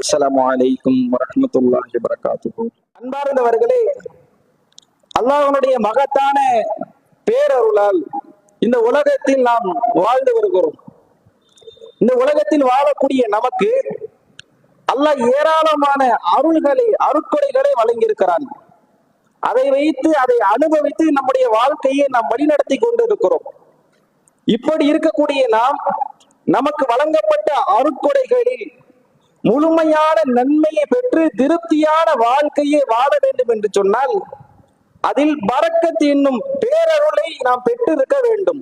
அஸ்ஸலாமு அலைக்கும் வரஹ்மத்துல்லாஹி வபரகாத்துஹு. அன்பார்ந்தவர்களே, அல்லாஹ்வுடைய மகத்தான பேரருளால் இந்த உலகத்தில் நாம் வாழ்ந்து வருகிறோம். இந்த உலகத்தில் வாழக்கூடிய நமக்கு அல்லாஹ் ஏராளமான அருட்கொடைகளை வழங்கியிருக்கிறான். அதை வைத்து அதை அனுபவித்து நம்முடைய வாழ்க்கையை நாம் வழிநடத்தி கொண்டிருக்கிறோம். இப்படி இருக்கக்கூடிய நாம் நமக்கு வழங்கப்பட்ட அருட்கொடைகளில் முழுமையான நன்மையை பெற்று திருப்தியான வாழ்க்கையை வாழ வேண்டும் என்று சொன்னால் அதில் பரக்கத் என்னும் பேரருளை நாம் பெற்று இருக்க வேண்டும்.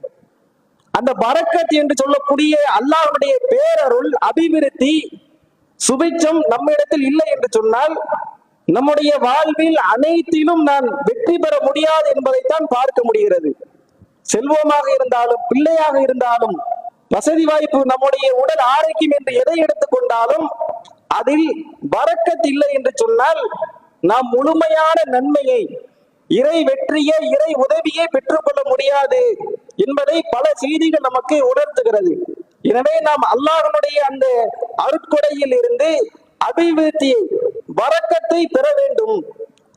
அந்த பரக்கத் என்று சொல்லக்கூடிய அல்லாஹ்வுடைய பேரருள், அபிவிருத்தி, சுபிட்சம் நம்மிடத்தில் இல்லை என்று சொன்னால் நம்முடைய வாழ்வில் அனைத்திலும் நான் வெற்றி பெற முடியாது என்பதைத்தான் பார்க்க முடிகிறது. செல்வமாக இருந்தாலும், பிள்ளையாக இருந்தாலும், வசதி வாய்ப்பு, நம்முடைய உடல் ஆரோக்கியம் என்று எதை எடுத்துக்கொண்டாலும் அதில் பரக்கத் இல்லை என்று சொன்னால் நாம் முழுமையான நன்மையை, இறை வெற்றியை, இறை உதவியை பெற்றுக்கொள்ள முடியாது என்பதை பல செய்திகள் நமக்கு உணர்த்துகிறது. எனவே நாம் அல்லாஹ்வுடைய அந்த அருட்கொடையில் இருந்து அபிவிருத்தியை, பரக்கத்தை பெற வேண்டும்.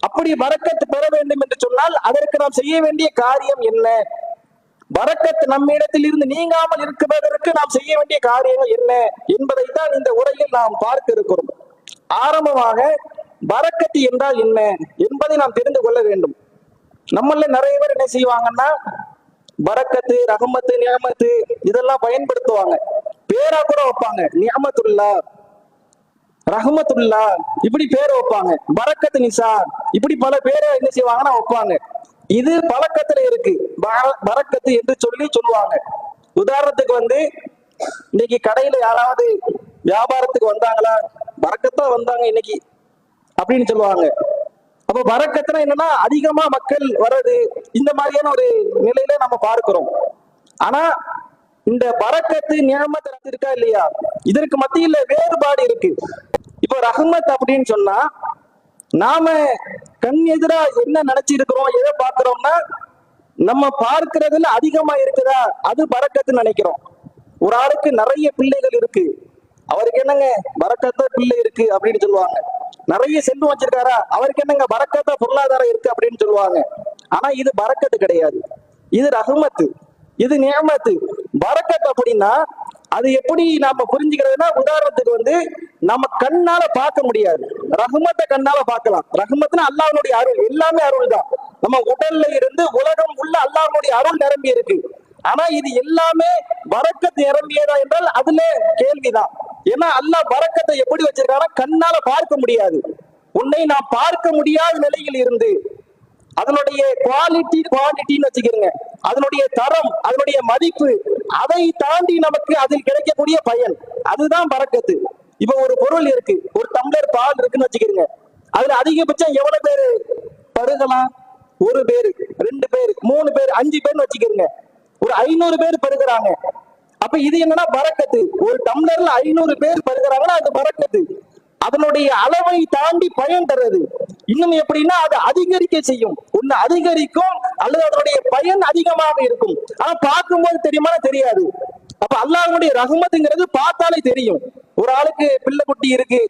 அப்படி பரக்கத்து பெற வேண்டும் என்று சொன்னால் அதற்கு நாம் செய்ய வேண்டிய காரியம் என்ன? பரக்கத் நம்மிடத்தில் இருந்து நீங்காமல் இருக்குவதற்கு நாம் செய்ய வேண்டிய காரியங்கள் என்ன என்பதைத்தான் இந்த உரையில் நாம் பார்க்க இருக்கிறோம். ஆரம்பமாக பரக்கத்து என்றால் என்ன என்பதை நாம் தெரிந்து கொள்ள வேண்டும். நம்மள நிறைய பேர் என்ன செய்வாங்கன்னா பரக்கத்து, ரஹமத்து, நியமத்து இதெல்லாம் பயன்படுத்துவாங்க. பேரா கூட வைப்பாங்க. நியமத்துல்லா, ரஹமத்துல்லா இப்படி பேரை வைப்பாங்க. பரக்கத்து நிசா இப்படி பல பேரை என்ன செய்வாங்கன்னா வைப்பாங்க. இது பழக்கத்துல இருக்கு. பரக்கத்து என்று சொல்லுவாங்க. உதாரணத்துக்கு இன்னைக்கு கடையில யாராவது வியாபாரத்துக்கு வந்தாங்களா, பரக்கத்தா வந்தாங்க இன்னைக்கு அப்படின்னு சொல்லுவாங்க. அப்ப பரக்கத்துனா என்னன்னா அதிகமா மக்கள் வர்றது, இந்த மாதிரியான ஒரு நிலையில நம்ம பார்க்கிறோம். ஆனா இந்த பரக்கத்து நியமத்து இருக்கா இல்லையா, இதற்கு மத்தியில வேறுபாடு இருக்கு. இப்போ ரஹ்மத் அப்படின்னு சொன்னா நாம கண் எதிரா என்ன நினைச்சிருக்கிறோம், எதை பார்க்கிறோம்னா நம்ம பார்க்கிறதுல அதிகமா இருக்குதா அது பரக்கத்துன்னு நினைக்கிறோம். ஒரு ஆளுக்கு நிறைய பிள்ளைகள் இருக்கு, அவருக்கு என்னங்க பரக்கத்தா பிள்ளை இருக்கு அப்படின்னு சொல்லுவாங்க. நிறைய செல்வம் வச்சிருக்காரா, அவருக்கு என்னங்க பரக்கத்தா பொருளாதாரம் இருக்கு அப்படின்னு சொல்லுவாங்க. ஆனா இது பரக்கத்து கிடையாது, இது ரஹ்மத்து, இது நியமத்து. பரக்கத் அப்படின்னா அது எப்படி நாம புரிஞ்சுக்கிறதுனா, உதாரணத்துக்கு நம்ம கண்ணால பார்க்க முடியாது, ரஹ்மத்தை கண்ணால பார்க்கலாம். ரஹ்மத்னா அல்லாஹ்வுடைய அருள், எல்லாமே அருள் தான். நம்ம உடல்ல இருந்து உலகம் உள்ள அல்லாஹ்வுடைய அருள் நிரம்பி இருக்கு. ஆனா இது எல்லாமே பரக்கத் நிரம்பியதா என்றால் அதுல கேள்விதான். ஏன்னா அல்லாஹ் பரக்கத்தை எப்படி வச்சிருக்காங்கன்னா கண்ணால பார்க்க முடியாது. உன்னை நான் பார்க்க முடியாத நிலையில் இருந்து அதனுடைய குவாலிட்டின்னு வச்சுக்கிறீங்க, அதனுடைய தரம், அதனுடைய மதிப்பு, அதை தாண்டி நமக்கு அதில் கிடைக்கக்கூடிய பயன், அதுதான் பரக்கத்து. இப்ப ஒரு பொருள் இருக்கு, ஒரு டம்ளர் பால் இருக்குன்னு வச்சுக்கிறீங்க, அதுல அதிகபட்சம் எவ்வளவு பேரு பருகலாம்? ஒரு பேரு, 2 பேரு, 3 பேரு, 5 பேர்னு வச்சுக்கிறீங்க. ஒரு 500 பேர் பருகிறாங்க. அப்ப இது என்னன்னா பரக்கத்து. ஒரு டம்ளர்ல 500 பேர் பருகிறாங்கன்னா அது பரக்கத்து. அதனுடைய அளவை தாண்டி பயன் தர்றது. இன்னும் எப்படின்னா அது அதிகரிக்க செய்யும். ஒண்ணு அதிகரிக்கும் அல்லது அதனுடைய பயன் அதிகமாக இருக்கும். ஆனா பார்க்கும்போது தெரியுமா? தெரியாது. அப்ப அல்லாஹ்வுடைய ரஹ்மத்துங்கிறது பார்த்தாலே தெரியும். ஒரு ஆளுக்கு பிள்ளை குட்டி இருக்கு,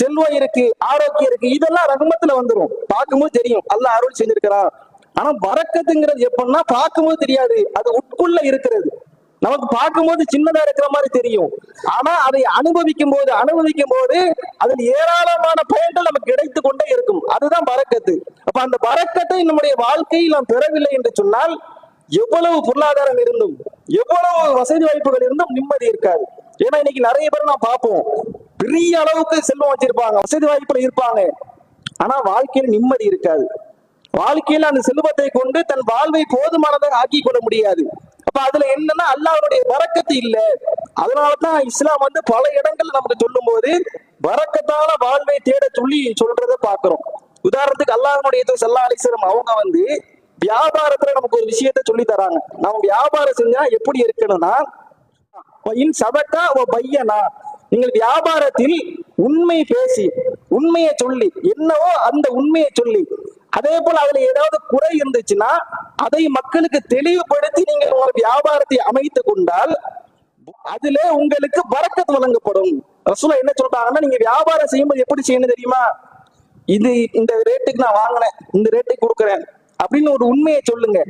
செல்வம் இருக்கு, ஆரோக்கியம் இருக்கு, இதெல்லாம் ரஹ்மத்துல வந்துடும். பார்க்கும்போது தெரியும் அல்லாஹ் அருள் செஞ்சிருக்கிறான். ஆனா பரக்கத்துங்கிறது எப்படின்னா பார்க்கும்போது தெரியாது, அது உட்குள்ள இருக்கிறது. நமக்கு பார்க்கும்போது சின்னதா இருக்கிற மாதிரி தெரியும். ஆனா அதை அனுபவிக்கும் போது அதில் ஏராளமான பயன்கள் நமக்கு கிடைத்து கொண்டே இருக்கும். அதுதான் பரக்கத்து. அப்ப அந்த பரக்கத்தை நம்முடைய வாழ்க்கையில் நாம் பெறவில்லை என்று சொன்னால் எவ்வளவு பொருளாதாரம் இருந்தும், எவ்வளவு வசதி வாய்ப்புகள் இருந்தும் நிம்மதி இருக்காது. ஏன்னா இன்னைக்கு நிறைய பேர் நான் பார்ப்போம், பெரிய அளவுக்கு செல்வம் வச்சிருப்பாங்க, வசதி வாய்ப்புல இருப்பாங்க, ஆனா வாழ்க்கையில நிம்மதி இருக்காது. வாழ்க்கையில அந்த செல்வத்தை கொண்டு தன் வாழ்வை போதுமானதாக ஆக்கி கொள்ள முடியாது. அப்ப அதுல என்னன்னா அல்லாஹ்வுடைய பரக்கத்து இல்ல. அதனாலதான் இஸ்லாம் பல இடங்கள் நமக்கு சொல்லும் போது பரக்கத்தான வாழ்வை தேட சொல்றதை பாக்குறோம். உதாரணத்துக்கு அல்லாஹ்வுடைய ஸல்லல்லாஹு அலைஹி வஸல்லம் அவங்க வியாபாரத்துல நமக்கு ஒரு விஷயத்த சொல்லி தராங்க. நம்ம வியாபாரம் செஞ்சா எப்படி இருக்கணும்னா, சதக்கா பையனா, நீங்கள் வியாபாரத்தில் உண்மை பேசி, உண்மையை சொல்லி, என்னவோ அந்த உண்மையை சொல்லி, அதே போல அதுல ஏதாவது குறை இருந்துச்சுன்னா அதை மக்களுக்கு தெளிவுபடுத்தி நீங்க உங்க வியாபாரத்தை அமைத்து கொண்டால் அதுல உங்களுக்கு பரக்கத் வழங்கப்படும். ரசூலா என்ன சொல்றாங்கன்னா, நீங்க வியாபாரம் செய்யும்போது எப்படி செய்யணும் தெரியுமா? இது இந்த ரேட்டுக்கு நான் வாங்கினேன், இந்த ரேட்டுக்கு கொடுக்குறேன் அப்படின்னு ஒரு உண்மையை சொல்லுங்க.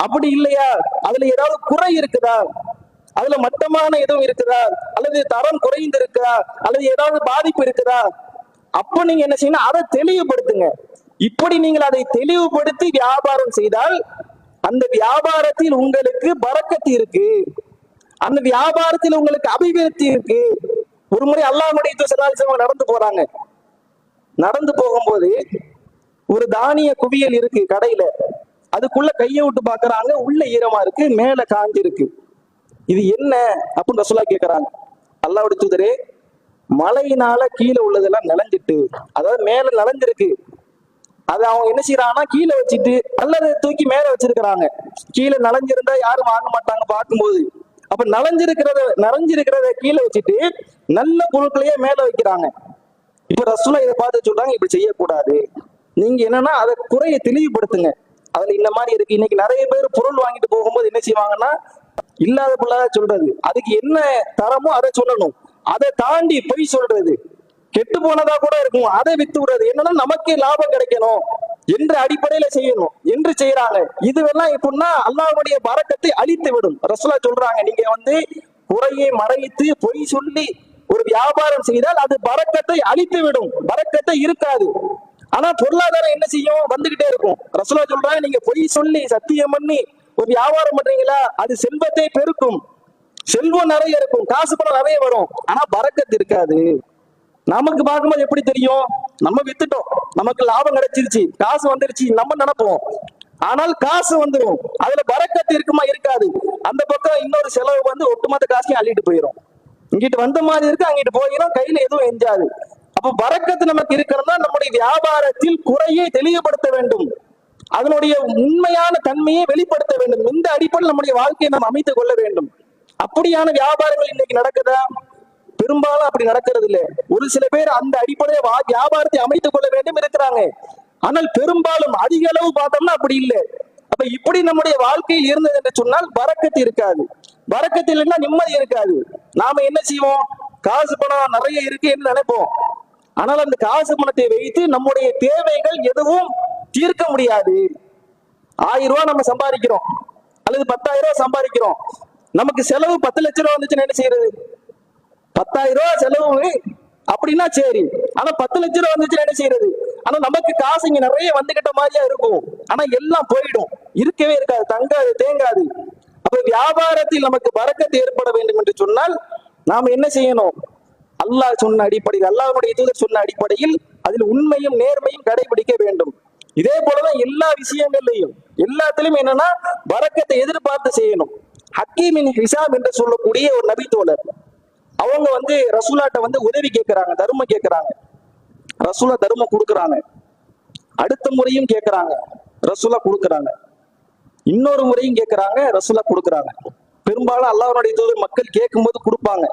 அப்படி இல்லையா, அதுல ஏதாவது குறை இருக்குதா, அதுல மட்டமான எதுவும் இருக்குதா, அல்லது தரம் குறைந்து இருக்குதா, அல்லது ஏதாவது பாதிப்பு இருக்குதா, அப்ப நீங்க என்ன செய்யணும், அதை தெளிவுபடுத்துங்க. இப்படி நீங்கள் அதை தெளிவுபடுத்தி வியாபாரம் செய்தால் அந்த வியாபாரத்தில் உங்களுக்கு பரக்கத்து இருக்கு, அந்த வியாபாரத்தில் உங்களுக்கு அபிவிருத்தி இருக்கு. ஒரு முறை அல்லாஹ்வுடைய நடந்து போறாங்க. நடந்து போகும்போது ஒரு தானிய குவியல் இருக்கு கடையில. அதுக்குள்ள கையை விட்டு பாக்குறாங்க, உள்ள ஈரமா இருக்கு, மேல காஞ்சி இருக்கு. இது என்ன அப்படின்னு ரசூலா கேக்குறாங்க. அல்லாஹ்வுடைய தூதரே, மழையினால கீழே உள்ளதெல்லாம் நனைஞ்சிட்டு, அதாவது மேல நனைஞ்சிருக்கு, அதை அவங்க என்ன செய்யறாங்கன்னா கீழே வச்சுட்டு அல்லது தூக்கி மேல வச்சிருக்கிறாங்க. கீழே நனைஞ்சிருந்தா யாரும் வாங்க மாட்டாங்க பார்க்கும்போது. அப்ப நனைஞ்சிருக்கிறத கீழே வச்சுட்டு நல்ல பொருட்களையே மேல வைக்கிறாங்க. இப்ப ரசூலா இதை பார்த்து சொல்றாங்க, இப்படி செய்யக்கூடாது. நீங்க என்னன்னா அதை குறைய தெளிவுபடுத்துங்க. அதுல இந்த மாதிரி இருக்கு. இன்னைக்கு நிறைய பேர் பொருள் வாங்கிட்டு போகும்போது என்ன செய்வாங்கன்னா, இல்லாத பிள்ளாத சொல்றது, அதுக்கு என்ன தரமோ அதை சொல்லணும். அதை தாண்டி பொய் சொல்றது, கெட்டு போனதா கூட இருக்கும், அதை வித்து விடுறது, என்னன்னா நமக்கே லாபம் கிடைக்கணும் என்ற அடிப்படையில செய்யணும் என்று செய்யறாங்க. இதுவெல்லாம் எப்படின்னா அல்லாஹ்வுடைய பரக்கத்தை அழித்து விடும். ரசூலா சொல்றாங்க, நீங்க குறையை மறைத்து பொய் சொல்லி ஒரு வியாபாரம் செய்தால் அது பரக்கத்தை அழித்து விடும், பரக்கத்தை இருக்காது. ஆனா பொருளாதாரம் என்ன செய்யும், வந்துகிட்டே இருக்கும். ரசூலா சொல்றாங்க, நீங்க பொய் சொல்லி சத்தியம் பண்ணி ஒரு வியாபாரம் பண்றீங்களா, அது செல்வத்தை பெருக்கும், செல்வம் நிறைய இருக்கும், காசு பணம் நிறைய வரும், ஆனா பரக்கத்து இருக்காது. நமக்கு பார்க்கும்போது எப்படி தெரியும், நம்ம வித்துட்டோம், நமக்கு லாபம் கிடைச்சிருச்சு, காசு வந்துருச்சு நம்ம நினைப்போம். ஆனால் காசு வந்துடும், அதுல பரக்கத்து இருக்குமா, இருக்காது. அந்த பக்கம் இன்னொரு செலவு ஒட்டுமொத்த காசையும் அள்ளிட்டு போயிடும். இங்கிட்டு வந்த மாதிரி இருக்கு, அங்கிட்டு போயிடும், கையில எதுவும் எஞ்சாது. அப்ப பரக்கத்து நமக்கு இருக்கணும்னா நம்முடைய வியாபாரத்தில் குறையை தெளிவுபடுத்த வேண்டும், அதனுடைய உண்மையான தன்மையை வெளிப்படுத்த வேண்டும். இந்த அடிப்படையில் நம்முடைய வாழ்க்கையை நாம் அமைத்துக் கொள்ள வேண்டும். அப்படியான வியாபாரங்கள் இன்னைக்கு நடக்குதா? பெரும்பாலும் அப்படி நடக்கிறது இல்லை. ஒரு சில பேர் அந்த அடிப்படையை வியாபாரத்தை அமைத்துக் கொள்ள வேண்டும் இருக்கிறாங்க. ஆனால் பெரும்பாலும் அதிக அளவு பார்த்தோம்னா அப்படி இல்லை. அப்ப இப்படி நம்முடைய வாழ்க்கையில் இருந்தது என்று சொன்னால் பரக்கத்து இருக்காது. பரக்கத்து இல்லைன்னா நிம்மதி இருக்காது. நாம என்ன செய்வோம், காசு பணம் நிறைய இருக்கு என்று நினைப்போம். ஆனால் அந்த காசு பணத்தை வைத்து நம்முடைய தேவைகள் எதுவும் தீர்க்க முடியாது. 1000 ரூபாய் நம்ம சம்பாதிக்கிறோம் அல்லது 10,000 ரூபாய் சம்பாதிக்கிறோம், நமக்கு செலவு 10 லட்சம் ரூபாய் வந்துச்சுன்னு என்ன செய்யறது? 10,000 ரூபாய் செலவு அப்படின்னா சரி, ஆனா 10 லட்சம் ரூபாய் வந்துச்சுன்னு என்ன செய்யறது? ஆனா நமக்கு காசு இங்க நிறைய வந்துகிட்ட மாதிரியா இருக்கும், ஆனா எல்லாம் போயிடும், இருக்கவே இருக்காது, தங்காது, தேங்காது. அப்ப வியாபாரத்தில் நமக்கு பரக்கத்து ஏற்பட வேண்டும் என்று சொன்னால் நாம என்ன செய்யணும்? அல்லாஹ் சொன்ன அடிப்படையில், அல்லாஹ்வுடைய தூதர் சொன்ன அடிப்படையில் அதில் உண்மையும் நேர்மையும் கடைபிடிக்க வேண்டும். இதே போலதான் எல்லா விஷயங்கள்லையும் எல்லாத்திலும் என்னன்னா பரக்கத்தை எதிர்பார்த்து செய்யணும். ஹக்கீமின் ஹிசாம் என்று சொல்லக்கூடிய ஒரு நபி தோழர், அவங்க ரசூலாட்ட உதவி கேட்கிறாங்க, தர்மம் கேட்கிறாங்க. ரசூலா தர்மம் கொடுக்குறாங்க. அடுத்த முறையும் கேட்கிறாங்க, ரசூலா கொடுக்குறாங்க. இன்னொரு முறையும் கேட்கிறாங்க, ரசூலா கொடுக்குறாங்க. பெரும்பாலும் அல்லாஹ்வுடைய தூதர் மக்கள் கேட்கும் போது கொடுப்பாங்க,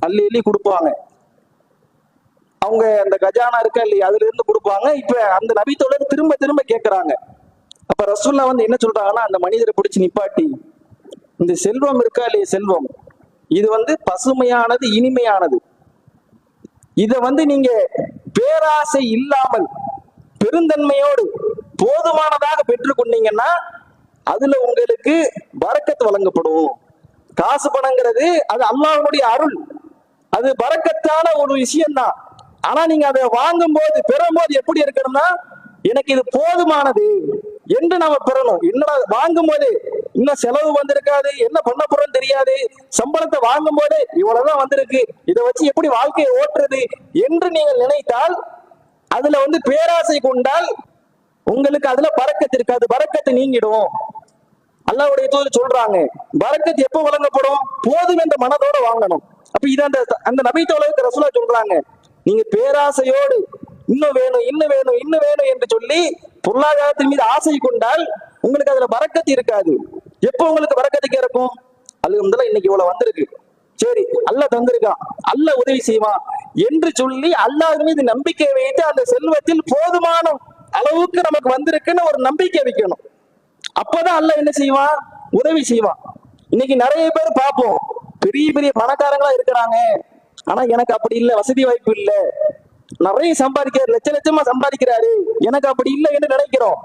அள்ளி அள்ளி கொடுப்பாங்க. அவங்க அந்த கஜானா இருக்கா இல்லையா, அதுல இருந்து கொடுப்பாங்க. இப்ப அந்த நபி தோழர் திரும்ப திரும்ப கேட்கிறாங்க. அப்ப ரசூல்லா என்ன சொல்றாங்கன்னா, அந்த மனிதரை பிடிச்சு நிப்பாட்டி, இந்த செல்வம் இருக்கா இல்லையா, செல்வம் இது பசுமையானது, இனிமையானது. இத நீங்க பேராசை இல்லாமல் பெருந்தன்மையோடு போதுமானதாக பெற்றுக்கொண்டீங்கன்னா அதுல உங்களுக்கு பரக்கத்து வழங்கப்படும். காசு பணங்கிறது அது அல்லாஹ்வுடைய அருள், அது பரக்கத்தான ஒரு விஷயம்தான். ஆனா நீங்க அதை வாங்கும் போது, பெறும் போது எப்படி இருக்கணும்னா, எனக்கு இது போதுமானது என்று நாம பெறணும். என்னடா வாங்கும் போது இன்னும் செலவு வந்திருக்காது, என்ன பண்ண போறோம்னு தெரியாது, சம்பளத்தை வாங்கும் போது இவ்வளவுதான் வந்திருக்கு, இதை வச்சு எப்படி வாழ்க்கையை ஓட்டுறது என்று நீங்கள் நினைத்தால், அதுல பேராசை கொண்டால் உங்களுக்கு அதுல பரக்கத்து இருக்காது, பரக்கத்து நீங்கிடும். அல்லாஹ்வுடைய தூதர் சொல்றாங்க, பரக்கத்து எப்ப வழங்கப்படும்? போதும் என்ற மனதோட வாங்கணும். அப்ப இது அந்த நபி தோழருக்கு ரசூலா சொல்றாங்க, நீங்க பேராசையோடு இன்னும் வேணும், இன்னும் வேணும், இன்னும் வேணும் என்று சொல்லி பொருளாதாரத்தின் மீது ஆசை கொண்டால் உங்களுக்கு அதுல பரக்கத்து இருக்காது. எப்போ உங்களுக்கு பரக்கத்துக்கு இருக்கும்? அல்ஹம்துலில்லாஹ் இன்னைக்கு இவ்வளவு வந்திருக்கு, சரி அல்லாஹ் தந்திருக்கான், அல்லாஹ் உதவி செய்வான் என்று சொல்லி அல்லாஹ் மீது நம்பிக்கை வைத்து அந்த செல்வத்தில் போதுமான அளவுக்கு நமக்கு வந்திருக்குன்னு ஒரு நம்பிக்கை வைக்கணும். அப்பதான் அல்லாஹ் என்ன செய்வான்? உதவி செய்வான். இன்னைக்கு நிறைய பேர் பார்ப்போம், பெரிய பெரிய பணக்காரங்களா இருக்கிறாங்க, ஆனா எனக்கு அப்படி இல்லை, வசதி வாய்ப்பு இல்லை, நிறைய சம்பாதிக்கிறார், லட்ச லட்சமா சம்பாதிக்கிறாரு, எனக்கு அப்படி இல்லை என்று நினைக்கிறோம்.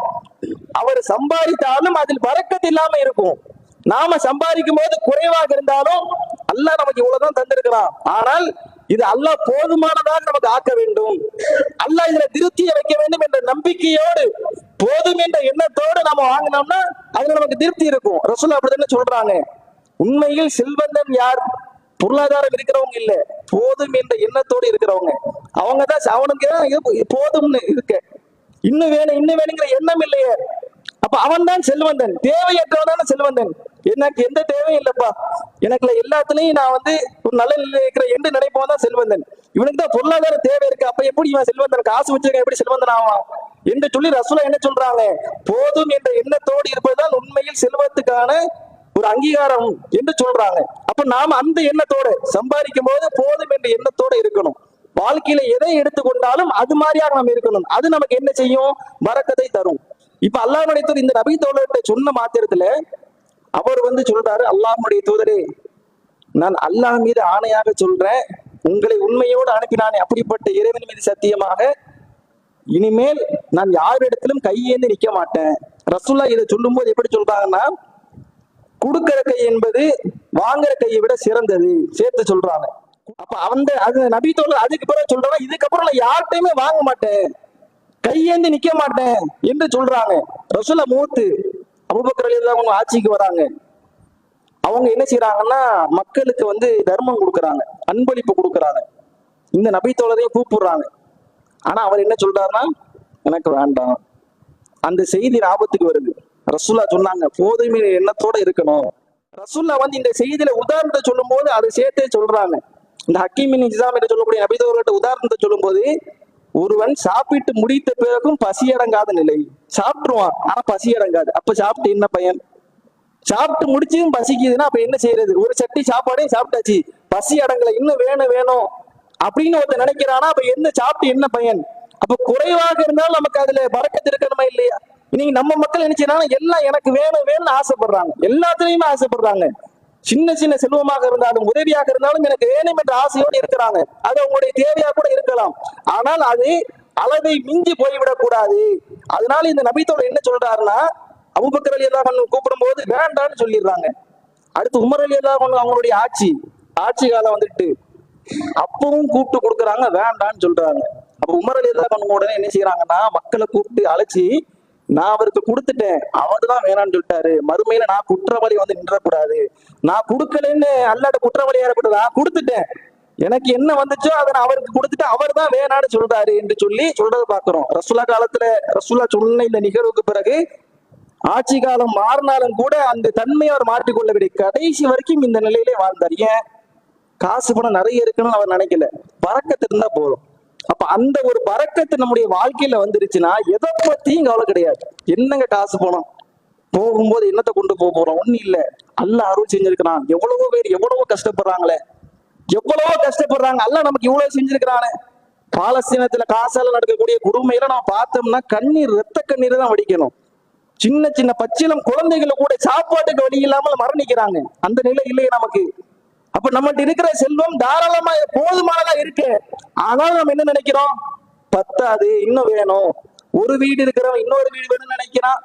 அவர் சம்பாதித்தாலும் அதில் பரக்கத்து இல்லாம இருக்கும். நாம சம்பாதிக்கும் போது குறைவாக இருந்தாலும் அல்லாஹ் நமக்கு இவ்வளவுதான் தந்திருக்கிறான், ஆனால் இது அல்லாஹ் போதுமானதாக நமக்கு ஆக்க வேண்டும், அல்லாஹ் இதுல திருப்தியை வைக்க வேண்டும் என்ற நம்பிக்கையோடு, போதும் என்ற எண்ணத்தோடு நாம வாங்கினோம்னா அதுல நமக்கு திருப்தி இருக்கும். ரசூல் அப்படித்தானே சொல்றாங்க. உண்மையில் செல்வந்தன் யார்? பொருளாதாரம் இருக்கிறவங்க இல்ல, போதும் என்ற எண்ணத்தோடு இருக்கிறவங்க. அவங்கதான் அவனுக்கு போதும்னு இருக்க, இன்னும் வேணும் இன்னும் வேணுங்கிற எண்ணம் இல்லையே, அப்ப அவன் தான் செல்வந்தன். தேவையற்றவதான செல்வந்தன். எனக்கு எந்த தேவையும் இல்லப்பா, எனக்கு எல்லாத்துலயும் நான் ஒரு நல்ல நிலையில இருக்கிற என்று நினைப்போம் தான் செல்வந்தன். இவனுக்கு தான் பொருளாதார தேவை இருக்கு, அப்ப எப்படி இவன் செல்வந்தன், காசு வச்சிருக்க எப்படி செல்வந்தன் ஆவான் என்று சொல்லி ரசூலா என்ன சொல்றாங்க? போதும் என்ற எண்ணத்தோடு இருப்பதுதான் உண்மையில் செல்வத்துக்கான ஒரு அங்கீகாரம் என்று சொல்றாங்க. அப்ப நாம அந்த எண்ணத்தோட சம்பாதிக்கும் போது போதும் என்ற எண்ணத்தோட இருக்கணும். வாழ்க்கையில எதை எடுத்துக்கொண்டாலும் அது மாதிரியாக நாம் இருக்கணும். அது நமக்கு என்ன செய்யும்? பரக்கத்தை தரும். இப்ப அல்லாஹ்வுடைய தூதர் இந்த நபி தோழர்கிட்ட சொன்ன மாத்திரத்துல அவர் சொல்றாரு, அல்லாஹ்வுடைய தூதரே, நான் அல்லாஹ் மீது ஆணையாக சொல்றேன், உங்களை உண்மையோடு அனுப்பினானே அப்படிப்பட்ட இறைவன் மீது சத்தியமாக இனிமேல் நான் யாரிடத்திலும் கையேந்து நிக்க மாட்டேன். ரசூலுல்லாஹ் இதை சொல்லும் போது எப்படி சொல்றாங்கன்னா, கொடுக்கிற கை என்பது வாங்குற கையை விட சிறந்தது சேர்த்து சொல்றாங்க. அப்ப அது நபி தோழர் அதுக்கு பிறகு சொல்றாங்க, இதுக்கப்புறம் நான் யார்கிட்டயுமே வாங்க மாட்டேன், கையேந்தி நிக்க மாட்டேன் என்று சொல்றாங்க. ரசூலுல்லாஹ் மூத்து அபூபக்கர் ரலியல்லாஹு அன்ஹு ஆட்சிக்கு வராங்க. அவங்க என்ன செய்யறாங்கன்னா, மக்களுக்கு தர்மம் கொடுக்குறாங்க, அன்பளிப்பு கொடுக்குறாங்க. இந்த நபி தோழரையும் கூப்பிடுறாங்க. ஆனா அவர் என்ன சொல்றாருன்னா, எனக்கு வேண்டாம். அந்த செய்தி ஞாபகத்துக்கு வருது. ரசூலுல்லாஹ் சொன்னாங்க, போதுமே எண்ணத்தோட இருக்கணும். ரசூலுல்லாஹ் இந்த செய்தியில உதாரணத்தை சொல்லும் போது அதை சேர்த்தே சொல்றாங்க. இந்த ஹக்கீம் பின் ஹிஸாம் என்று சொல்லக்கூடிய நபி தோழர்கிட்ட உதாரணத்தை சொல்லும் போது, ஒருவன் சாப்பிட்டு முடித்த பிறகும் பசி அடங்காத நிலை, சாப்பிட்டுருவான் ஆனா பசி அடங்காது. அப்ப சாப்பிட்டு என்ன பயன்? சாப்பிட்டு முடிச்சும் பசிக்குதுன்னா அப்ப என்ன செய்யறது? ஒரு சட்டி சாப்பாடையும் சாப்பிட்டாச்சு, பசி அடங்கல, இன்னும் வேணும் வேணும் அப்படின்னு ஒருத்தர் நினைக்கிறானா, அப்ப என்ன சாப்பிட்டு என்ன பயன்? அப்ப குறைவாக இருந்தாலும் நமக்கு அதுல பரக்கத்து இருக்கணுமா இல்லையா? இன்னைக்கு நம்ம மக்கள் என்ன செய்யறாங்க, எல்லாம் எனக்கு வேணும் வேணும்னு ஆசைப்படுறாங்க, எல்லாத்துலயுமே ஆசைப்படுறாங்க. சின்ன சின்ன செல்வமாக இருந்தாலும் உதவியாக இருந்தாலும் எனக்கு வேணும் என்ற ஆசையோடு இருக்கிறாங்க. அது அவங்களுடைய தேவையா கூட இருக்கலாம், ஆனால் அது அளவை மிஞ்சி போய்விடக் கூடாது. அதனால இந்த நபி தோழர் என்ன சொல்றாருன்னா, அபூபக்கர் ரலியல்லாஹு அன்ஹு கூப்பிடும் போது வேண்டான்னு சொல்லிடுறாங்க. அடுத்து உமர் ரலியல்லாஹு அன்ஹு அவங்களுடைய ஆட்சி காலம் அப்பவும் கூப்பிட்டு கொடுக்குறாங்க, வேண்டான்னு சொல்றாங்க. அப்ப உமர் ரலியல்லாஹு அன்ஹு உடனே என்ன செய்யறாங்கன்னா, மக்களை கூப்பிட்டு அழைச்சி, நான் அவருக்கு கொடுத்துட்டேன், அவரு தான் வேணான்னு சொல்லிட்டாரு, மறுமையில நான் குற்றவாளி நின்றக்கூடாது, நான் கொடுக்கலன்னு அல்லாட்ட குற்றவாளியா இருக்கக்கூடாது, நான் கொடுத்துட்டேன், எனக்கு என்ன வந்துச்சோ அதை நான் அவருக்கு கொடுத்துட்டு அவர் தான் வேணான்னு சொல்றாரு என்று சொல்லி சொல்றதை பாக்குறோம். ரசூலுல்லாஹ் காலத்துல ரசூலுல்லாஹ் சொன்ன இந்த நிகழ்வுக்கு பிறகு ஆட்சி காலம் மாறினாலும் கூட அந்த தன்மையை அவர் மாற்றிக்கொள்ளவில்லை. கடைசி வரைக்கும் இந்த நிலையிலே வாழ்ந்தார். ஏன்? காசு பணம் நிறைய இருக்குன்னு அவர் நினைக்கல, பரக்கத்து இருந்தா போதும். அப்ப அந்த ஒரு பரக்கத்து நம்முடைய வாழ்க்கையில வந்துருச்சுன்னா எதை பத்தியும் கவலை கிடையாது. என்னங்க காசு பணம், போகும்போது என்னத்தை கொண்டு போறோம்? ஒண்ணு இல்ல, அல்லாஹ் அருள் செஞ்சிருக்கிறான். எவ்வளவோ பேர் எவ்வளவோ கஷ்டப்படுறாங்களே, எவ்வளவோ கஷ்டப்படுறாங்க, அல்லாஹ் நமக்கு இவ்வளவு செஞ்சிருக்கிறானே. பாலஸ்தீனத்துல காசால நடக்கக்கூடிய கொடுமையில நம்ம பார்த்தோம்னா கண்ணீர், ரத்த கண்ணீர் தான் வடிக்கணும். சின்ன சின்ன பச்சிலம் குழந்தைகளை கூட சாப்பாட்டுக்கு வழி இல்லாமல் மரணிக்கிறாங்க. அந்த நிலை இல்லையே நமக்கு. அப்ப நம்மகிட்ட இருக்கிற செல்வம் தாராளமா போதுமானதா இருக்கு, ஆனாலும் நம்ம என்ன நினைக்கிறோம்? பத்தாது, இன்னும் வேணும். ஒரு வீடு இருக்கிறவன் இன்னொரு வீடு வேணும்னு நினைக்கிறான்,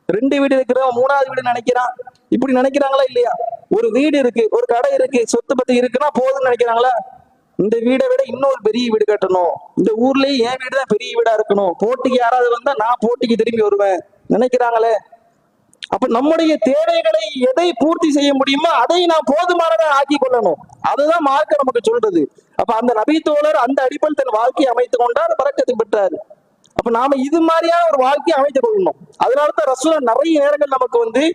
2 வீடு இருக்கிறவன் 3வது வீடு நினைக்கிறான். இப்படி நினைக்கிறாங்களா இல்லையா? ஒரு வீடு இருக்கு, ஒரு கடை இருக்கு, சொத்து பத்தி இருக்குன்னா போதும்னு நினைக்கிறாங்களா? இந்த வீடை விட இன்னொரு பெரிய வீடு கட்டணும், இந்த ஊர்லயே என் வீடு தான் பெரிய வீடா இருக்கணும், போட்டிக்கு யாராவது வந்தா நான் போட்டிக்கு திரும்பி வருவேன் நினைக்கிறாங்களே. அப்ப நம்முடைய தேவைகளை எதை பூர்த்தி செய்ய முடியுமோ அதை நாம் போதுமானதை ஆக்கி கொள்ளணும். அதுதான் மார்க்க நமக்கு சொல்றது. அப்ப அந்த நபி தோழர் அந்த அடிப்படையில் தன் வாழ்க்கையை அமைத்துக் கொண்டார், பரக்கத்தை பெற்றார். அப்ப நாம இது மாதிரியான ஒரு வாழ்க்கையை அமைத்துக் கொள்ளணும். அதனாலதான் ரசூலுல்லாஹ் நிறைய நேரங்கள் நமக்கு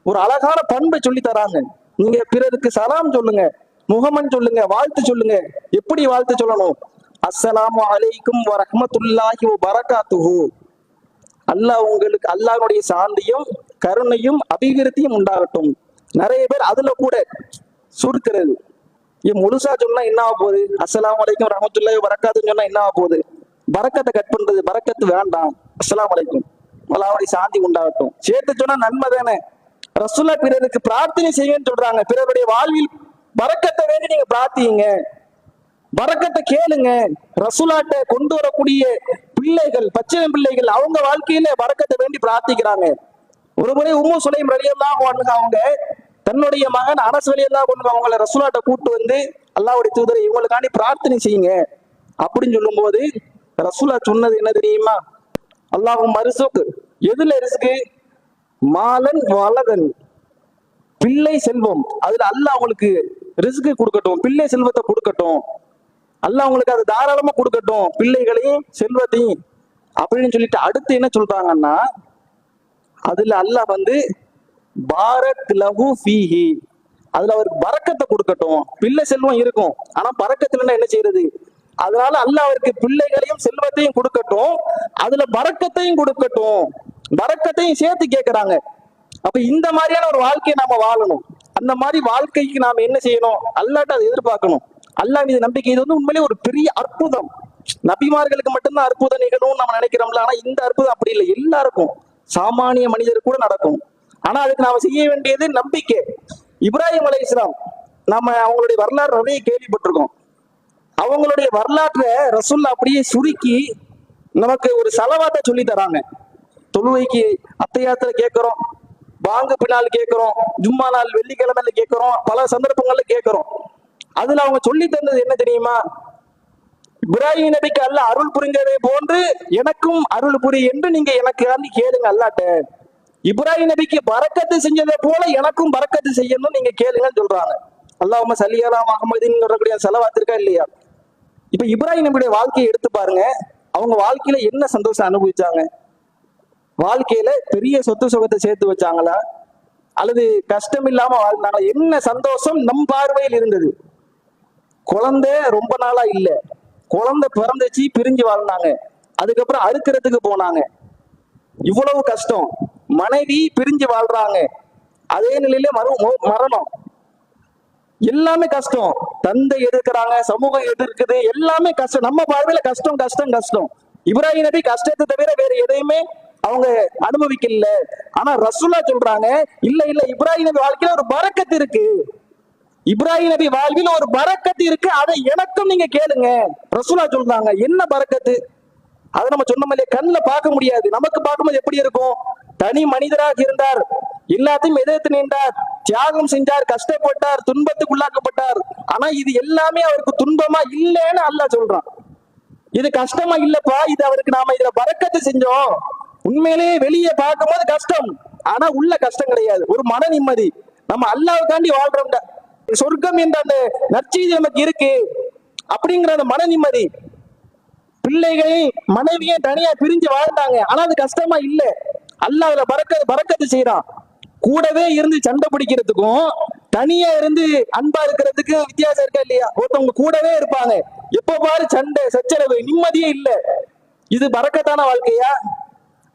ஒரு அழகான பண்பை சொல்லி தராங்க. நீங்க பிறருக்கு சலாம் சொல்லுங்க, முகமன் சொல்லுங்க, வாழ்த்து சொல்லுங்க. எப்படி வாழ்த்து சொல்லணும்? அஸ்ஸலாமு அலைக்கும் வ ரஹ்மத்துல்லாஹி வ பரகாத்துஹு. அல்லாஹ் உங்களுக்கு, அல்லாஹ்வுடைய சாந்தியும் கருணையும் அபிவிருத்தியும் உண்டாகட்டும். நிறைய பேர் அதுல கூட சுருக்கிறது. முழுசா சொன்னா என்ன ஆக போகுது? அஸ்ஸலாமு அலைக்கும் ரஹ்மத்துல்லாஹி வ பரகாத்துஹு சொன்னா என்ன ஆக போகுது? பரக்கத்தை கட் பண்றது. பரக்கத்து வேண்டாம், அஸ்ஸலாமு அலைக்கும், அல்லாஹ்வுடைய சாந்தி உண்டாகட்டும். சேர்த்து சொன்னா நன்மை தானே. ரசூலுல்லாஹ் பிறருக்கு பிரார்த்தனை செய்யுன்னு சொல்றாங்க, பிறருடைய வாழ்வில் பரக்கத்தை வேண்டி நீங்க பிரார்த்திங்க, பரக்கத்தை கேளுங்க. ரசூலாட்ட கொண்டு வரக்கூடிய பிள்ளைகள், பச்சை பிள்ளைகள், அவங்க வாழ்க்கையில பரக்கத்தை வேண்டி பிரார்த்திக்கிறாங்க. ஒரு முறை உம்மு சுலைம் ரலியல்லாஹு அன்ஹா அவங்க தன்னுடைய மகன் அனஸ் ரலியல்லாஹு அன்ஹு அவங்கள ரசூலாட்ட கூட்டு வந்து, அல்லாஹ்வுடைய தூதரை இவங்களுக்காண்டி பிரார்த்தனை செய்யுங்க அப்படின்னு சொல்லும் போது ரசூலா சொன்னது என்ன தெரியுமா? அல்லாஹும் மரிசுக், எதுல ரிஸ்கு? மாலன் வலதன், பிள்ளை செல்வம், அதுல அல்லாஹ் அவங்களுக்கு ரிஸ்க் கொடுக்கட்டும், பிள்ளை செல்வத்தை கொடுக்கட்டும், அல்லாஹ் அவங்களுக்கு அது தாராளமா கொடுக்கட்டும், பிள்ளைகளையும் செல்வத்தையும் அப்படின்னு சொல்லிட்டு அடுத்து என்ன சொல்றாங்கன்னா, அதுல அல்லாஹ் வந்து பாரக் லஹு ஃபீஹி, அதுல அவருக்கு பரக்கத்தை கொடுக்கட்டும். பிள்ளை செல்வம் இருக்கும், ஆனா பரக்கத்துல என்ன செய்யறது? அதனால அல்லாஹ் அவருக்கு பிள்ளைகளையும் செல்வத்தையும் கொடுக்கட்டும், அதுல பரக்கத்தையும் கொடுக்கட்டும், பரக்கத்தையும் சேர்த்து கேட்கிறாங்க. அப்ப இந்த மாதிரியான ஒரு வாழ்க்கையை நாம வாழணும். அந்த மாதிரி வாழ்க்கைக்கு நாம என்ன செய்யணும்? அல்லாஹ்ட்ட அதை எதிர்பார்க்கணும். அல்லாஹ் மீது நம்பிக்கை. இது வந்து உண்மையிலே ஒரு பெரிய அற்புதம். நபிமார்களுக்கு மட்டும்தான் அற்புதம் நிகழும் நம்ம நினைக்கிறோம்ல, ஆனா இந்த அற்புதம் அப்படி இல்லை, எல்லாருக்கும், சாமானிய மனிதர் கூட நடக்கும். ஆனா அதுக்கு நாம செய்ய வேண்டியது நம்பிக்கை. இப்ராஹிம் அலைஹிஸ்ஸலாம், நாம அவங்களுடைய வரலாறு நிறைய கேள்விப்பட்டிருக்கோம். அவங்களுடைய வரலாற்றை ரசூலுல்லாஹ் அப்படியே சுருக்கி நமக்கு ஒரு சலவாத்தை சொல்லி தராங்க. தொழுவைக்கு அத்தையாத்துல கேட்கிறோம், பாங்கு பின்னால் கேட்கிறோம், ஜும்மா நாள் வெள்ளிக்கிழமையில கேட்கிறோம், பல சந்தர்ப்பங்கள்ல கேட்கிறோம். அதுல அவங்க சொல்லி தந்தது என்ன தெரியுமா? இப்ராஹிம் நபிக்கு அல்லாஹ் அருள் புரிஞ்சதை போன்று எனக்கும் அருள் புரி என்று நீங்க எனக்கு கேளுங்க அல்லாட்ட. இப்ராஹிம் நபிக்கு பரக்கத்து செஞ்சதை போல எனக்கும் பரக்கத்து செய்யணும் நீங்க கேளுங்கன்னு சொல்றாங்க. அல்லாஹும்ம ஸல்லி அலா முஹம்மதின் சொல்லக்கூடிய செலவாத்து இருக்கா இல்லையா? இப்ப இப்ராஹிம் நபியுடைய வாழ்க்கையை எடுத்து பாருங்க. அவங்க வாழ்க்கையில என்ன சந்தோஷம் அனுபவிச்சாங்க? வாழ்க்கையில பெரிய சொத்து சுகத்தை சேர்த்து வச்சாங்களா, அல்லது கஷ்டம் இல்லாம வாழ்ந்தாங்களா? என்ன சந்தோஷம் நம் பார்வையில் இருந்தது? குழந்தை ரொம்ப நாளா இல்ல, குழந்தை பிறந்துச்சு, பிரிஞ்சு வாழ்ந்தாங்க, அதுக்கப்புறம் அறுக்கிறதுக்கு போனாங்க, இவ்வளவு கஷ்டம். மனைவி பிரிஞ்சு வாழ்றாங்க, அதே நிலையில மரணம், எல்லாமே கஷ்டம். தந்தை எதிர்க்கிறாங்க, சமூகம் எதிர்க்குது, எல்லாமே கஷ்டம். நம்ம பார்வையில கஷ்டம் கஷ்டம் கஷ்டம். இப்ராஹிம் நபி கஷ்டத்தை தவிர வேற எதையுமே அவங்க அனுபவிக்கல. ஆனா ரசூலா சொல்றாங்க, இல்ல இல்ல, இப்ராஹிம் நபி வாழ்க்கையில ஒரு பரக்கத்து இருக்கு, இப்ராஹிம் நபி வாழ்வில் ஒரு பரக்கத்து இருக்கு, அதை எனக்கும் நீங்க கேளுங்க. ரசூலா சொல்றாங்க. என்ன பரக்கத்து? அதை நம்ம சொன்ன மாதிரி கண்ணுல பார்க்க முடியாது, நமக்கு பார்க்கும்போது எப்படி இருக்கும்? தனி மனிதராக இருந்தார், எல்லாத்தையும் எதிர்த்து நின்றார், தியாகம் செஞ்சார், கஷ்டப்பட்டார், துன்பத்துக்குள்ளாக்கப்பட்டார். ஆனா இது எல்லாமே அவருக்கு துன்பமா இல்லைன்னு அல்லாஹ் சொல்றான். இது கஷ்டமா இல்லப்பா, இது அவருக்கு நாம இதுல பரக்கத்து செஞ்சோம். உண்மையிலேயே வெளியே பார்க்கும்போது கஷ்டம், ஆனா உள்ள கஷ்டம் கிடையாது, ஒரு மன நிம்மதி. நம்ம அல்லாஹ்வுக்காண்டி வாழ்றோம், சொர்க்கம் என்ற அந்த நற்செய்தி நமக்கு இருக்கு அப்படிங்கிற அந்த மன நிம்மதி. பிள்ளைகளை மனைவியை தனியா பிரிஞ்சு வாழ்ந்தாங்க, ஆனா அது கஷ்டமா இல்ல. அல்லாஹ் அதுல பரக்கத்து செய்யறான். கூடவே இருந்து சண்டை பிடிக்கிறதுக்கும் தனியா இருந்து அன்பா இருக்கிறதுக்கு வித்தியாசம் இருக்கா இல்லையா? ஒருத்தவங்க கூடவே இருப்பாங்க, எப்ப பாரு சண்டை சச்சரவு, நிம்மதியே இல்ல. இது பரக்கத்தான வாழ்க்கையா?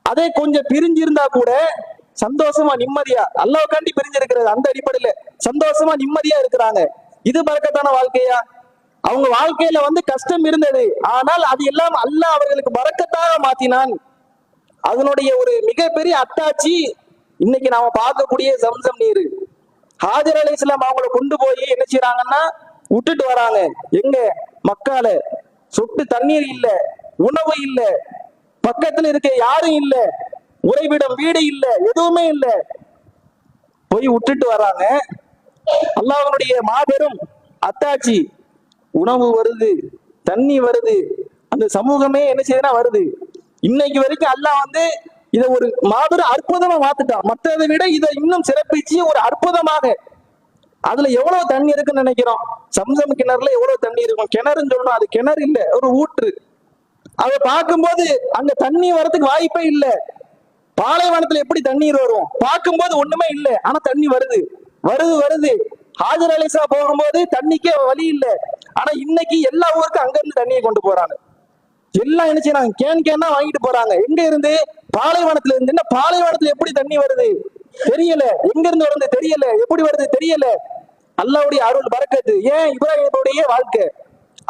அதே கொஞ்சம் பிரிஞ்சு இருந்தா கூட சந்தோஷமா நிம்மதியா, அல்லாஹ்வுக்காண்டி பிரிஞ்சு இருக்கிறது, அந்த அடிப்படையில சந்தோஷமா நிம்மதியா இருக்கிறாங்க. இது பரக்கத்தான வாழ்க்கையா? அவங்க வாழ்க்கையில வந்து கஷ்டம் இருந்தது, ஆனால் அது எல்லாம் அல்லாஹ் அவர்களுக்கு பரக்கத்தாக மாத்தினான். அதனுடைய ஒரு மிகப்பெரிய அத்தாட்சி இன்னைக்கு நாம பார்க்கக்கூடிய ஜம்சம் நீர். ஹாஜர் அலைஹிஸ்ஸலாம் அவங்கள கொண்டு போய் என்ன செய்யறாங்கன்னா விட்டுட்டு வராங்க. எங்க? மக்கால சொட்டு தண்ணீர் இல்ல, உணவு இல்ல, பக்கத்துல இருக்க யாரும் இல்ல, உறைவிடம் வீடு இல்ல, எதுவுமே இல்ல. போய் விட்டுட்டு வராங்க. அல்லாஹ்வுடைய மாபெரும் அத்தாட்சி. உணவு வருது, தண்ணி வருது, அந்த சமூகமே என்ன செய்யுதுன்னா வருது. இன்னைக்கு வரைக்கும் அல்லாஹ் வந்து இதை ஒரு மாபெரும் அற்புதமா மாத்துட்டான். மற்றதை விட இதை இன்னும் சிறப்பிச்சு ஒரு அற்புதமாக. அதுல எவ்வளவு தண்ணி இருக்குன்னு நினைக்கிறோம்? சம்சம் கிணறுல எவ்வளவு தண்ணி இருக்கும்? கிணறுன்னு சொல்றோம், அது கிணறு இல்ல, ஒரு ஊற்று. அதை பார்க்கும்போது அங்க தண்ணி வரதுக்கு வாய்ப்பே இல்லை. பாலைவனத்துல எப்படி தண்ணீர் வரும்? பார்க்கும்போது ஒண்ணுமே இல்லை, ஆனா தண்ணி வருது வருது வருது. ஹாஜர் அலைஹிஸ்ஸலாம் போகும்போது தண்ணிக்கே வழி இல்லை, ஆனா இன்னைக்கு எல்லா ஊருக்கும் அங்க இருந்து தண்ணியை கொண்டு போறாங்க. எல்லாம் என்ன செய்யறாங்க? கேன் வாங்கிட்டு போறாங்க. எங்க இருந்து? பாலைவனத்துல இருந்து. என்ன பாலைவனத்துல எப்படி தண்ணி வருது தெரியல, எங்க இருந்து வருது தெரியல, எப்படி வருது தெரியல. அல்லாஹ்வுடைய அருள் பரக்கத்து. ஏன்? இப்ராஹிமுடைய வாழ்க்கை.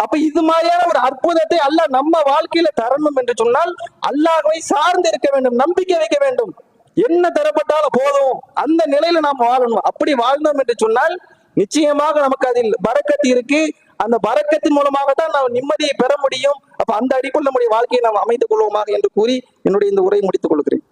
அப்ப இது மாதிரியான ஒரு அற்புதத்தை அல்லாஹ் நம்ம வாழ்க்கையில தரணும் என்று சொன்னால் அல்லாஹ்வை சார்ந்து இருக்க வேண்டும், நம்பிக்கை வைக்க வேண்டும். என்ன தரப்பட்டாலும் போதும், அந்த நிலையில நாம் வாழணும். அப்படி வாழ்ந்தோம் என்று சொன்னால் நிச்சயமாக நமக்கு அதில் பரக்கத்து இருக்கு. அந்த பரக்கத்தின் மூலமாகத்தான் நாம் நிம்மதியை பெற முடியும். அப்ப அந்த அடிப்படையில் நம்முடைய வாழ்க்கையை நாம் அமைத்துக் கொள்வோமாக என்று கூறி என்னுடைய இந்த உரையை முடித்துக் கொள்கிறேன்.